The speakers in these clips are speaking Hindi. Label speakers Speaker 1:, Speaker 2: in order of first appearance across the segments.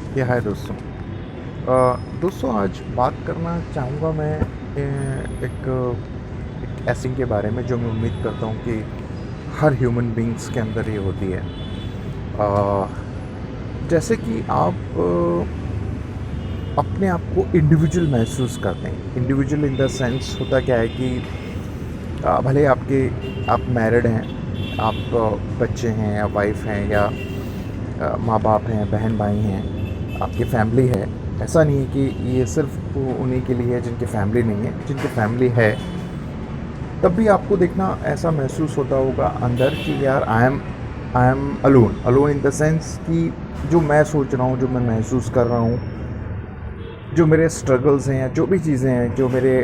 Speaker 1: हाय दोस्तों। दोस्तों आज बात करना चाहूँगा मैं एक ऐसे के बारे में जो मैं उम्मीद करता हूँ कि हर ह्यूमन बींग्स के अंदर ये होती है। जैसे कि आप अपने आप को इंडिविजुअल महसूस करते हैं। इंडिविजुअल इन द सेंस होता क्या है कि भले आप मैरिड हैं, आप बच्चे हैं या वाइफ हैं या माँ बाप हैं, बहन भाई हैं, आपकी फैमिली है। ऐसा नहीं है कि ये सिर्फ उन्हीं के लिए है जिनकी फैमिली नहीं है। जिनकी फैमिली है तब भी आपको देखना ऐसा महसूस होता होगा अंदर कि यार I am alone in the sense कि जो मैं सोच रहा हूँ, जो मैं महसूस कर रहा हूँ, जो मेरे स्ट्रगल्स हैं या जो भी चीज़ें हैं, जो मेरे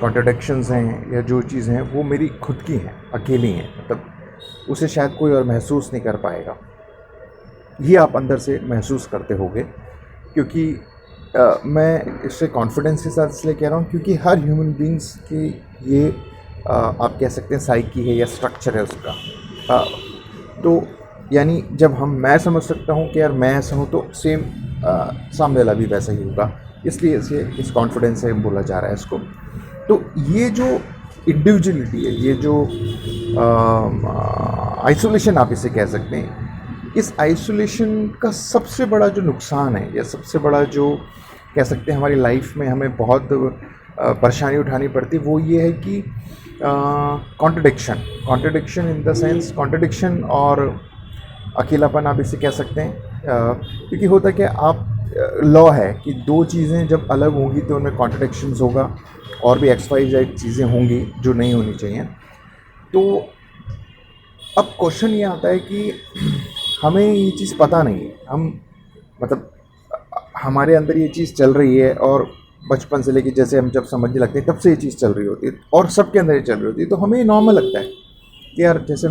Speaker 1: कॉन्ट्रडिक्शंस हैं या जो चीज़ें हैं, वो मेरी खुद की हैं, अकेली हैं। मतलब उसे शायद कोई और महसूस नहीं कर पाएगा। ये आप अंदर से महसूस करते होगे। क्योंकि मैं इससे कॉन्फिडेंस के साथ इसलिए कह रहा हूँ क्योंकि हर ह्यूमन बींग्स की ये आप कह सकते हैं साइकी है या स्ट्रक्चर है उसका। तो यानी जब मैं समझ सकता हूँ कि यार मैं ऐसा हूँ, तो सेम सामने वाला भी वैसा ही होगा। इसलिए इस कॉन्फिडेंस से बोला जा रहा है इसको। तो ये जो इंडिविजुअलिटी है, ये जो आइसोलेशन आप इसे कह सकते हैं, इस आइसोलेशन का सबसे बड़ा जो नुकसान है या सबसे बड़ा जो कह सकते हैं हमारी लाइफ में हमें बहुत परेशानी उठानी पड़ती है, वो ये है कि contradiction in the sense contradiction और अकेलापन आप इसे कह सकते हैं। क्योंकि होता क्या, आप लॉ है कि दो चीज़ें जब अलग होंगी तो उनमें कॉन्ट्रडिक्शंस होगा और भी XYZ चीज़ें होंगी जो नहीं होनी चाहिए। तो अब क्वेश्चन ये आता है कि हमें ये चीज़ पता नहीं है, मतलब हमारे अंदर ये चीज़ चल रही है और बचपन से लेकर जैसे हम जब समझने लगते हैं तब से ये चीज़ चल रही होती है और सबके अंदर ये चल रही होती है। तो हमें ये नॉर्मल लगता है कि यार जैसे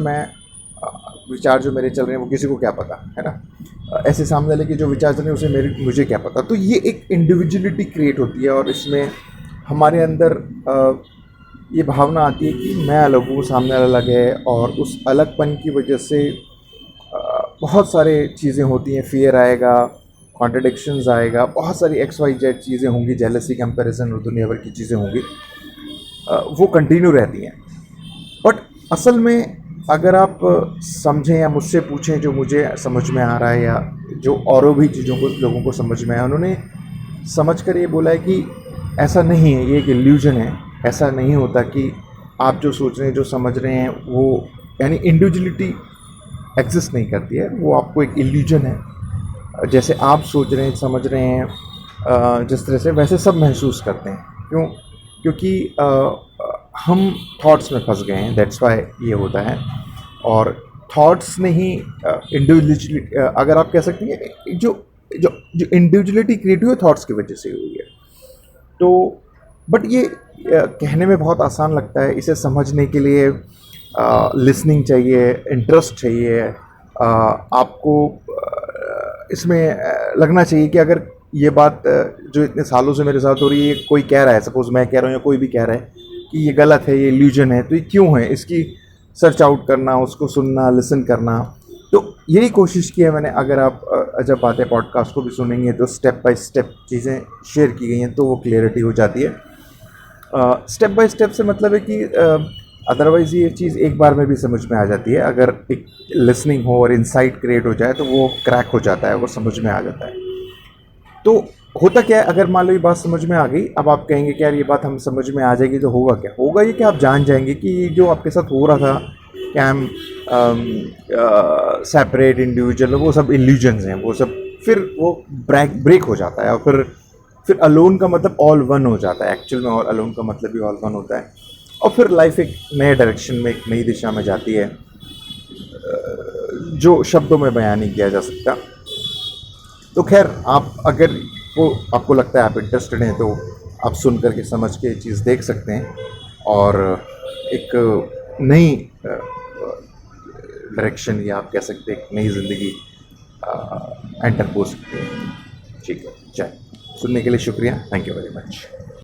Speaker 1: विचार जो मेरे चल रहे हैं वो किसी को क्या पता है ना, ऐसे सामने वाले के जो विचार चल रहे हैं उसे मुझे क्या पता। तो ये एक इंडिविजुअलिटी क्रिएट होती है और इसमें हमारे अंदर ये भावना आती है कि मैं अलग हूँ, सामने वाला अलग है, और उस अलगपन की वजह से बहुत सारे चीज़ें होती हैं। फियर आएगा, कॉन्ट्रडिक्शंस आएगा, बहुत सारी XYZ चीज़ें होंगी, जेलसी, कंपैरिजन और दुनिया भर की चीज़ें होंगी, वो कंटिन्यू रहती हैं। बट असल में अगर आप समझें या मुझसे पूछें, जो मुझे समझ में आ रहा है या जो औरों भी चीज़ों को लोगों को समझ में आया, उन्होंने समझ कर ये बोला है कि ऐसा नहीं है, ये एक इल्यूजन है। ऐसा नहीं होता कि आप जो सोच रहे हैं, जो समझ रहे हैं, वो यानी इंडिविजुअलिटी एग्जिस्ट नहीं करती है, वो आपको एक इल्यूजन है। जैसे आप सोच रहे हैं, समझ रहे हैं, जिस तरह से वैसे सब महसूस करते हैं। क्यों? क्योंकि हम थॉट्स में फंस गए हैं, दैट्स वाई ये होता है। और थॉट्स ने ही इंडिविजुअलिटी, अगर आप कह सकते हैं जो जो जो इंडिविजुअलिटी क्रिएट हुई है थॉट्स की वजह से हुई है। तो बट ये कहने में बहुत आसान लगता है, इसे समझने के लिए लिसनिंग चाहिए, इंटरेस्ट चाहिए, आपको इसमें लगना चाहिए कि अगर ये बात जो इतने सालों से मेरे साथ हो रही है, कोई कह रहा है, सपोज़ मैं कह रहा हूँ या कोई भी कह रहा है कि ये गलत है, ये इल्यूजन है, तो ये क्यों है, इसकी सर्च आउट करना, उसको सुनना, लिसन करना। तो यही कोशिश की है मैंने। अगर आप जब बातें पॉडकास्ट को भी सुनेंगे तो स्टेप बाय स्टेप चीज़ें शेयर की गई हैं, तो वो क्लियरिटी हो जाती है। स्टेप बाय स्टेप से मतलब है कि अदरवाइज़ ये चीज़ एक बार में भी समझ में आ जाती है। अगर एक लिसनिंग हो और इंसाइट क्रिएट हो जाए तो वो क्रैक हो जाता है, वो समझ में आ जाता है। तो होता क्या है, अगर मान लो ये बात समझ में आ गई, अब आप कहेंगे कि यार ये बात हम समझ में आ जाएगी तो होगा क्या? होगा ये कि आप जान जाएंगे कि ये जो आपके साथ हो रहा था कि आई एम सेपरेट, इंडिविजुअल, वो सब इल्यूजन्स हैं, वो सब फिर वो ब्रेक हो जाता है। और फिर अलोन का मतलब ऑल वन हो जाता है एक्चुअल में, और अलोन का मतलब भी ऑल वन होता है। और फिर लाइफ एक नए डायरेक्शन में, एक नई दिशा में जाती है, जो शब्दों में बयान नहीं किया जा सकता। तो खैर, आप अगर वो आपको लगता है, आप इंटरेस्टेड हैं, तो आप सुन करके समझ के चीज़ देख सकते हैं और एक नई डायरेक्शन, या आप कह सकते हैं एक नई ज़िंदगी एंटर हो सकती है। ठीक है, चलिए, सुनने के लिए शुक्रिया, थैंक यू वेरी मच।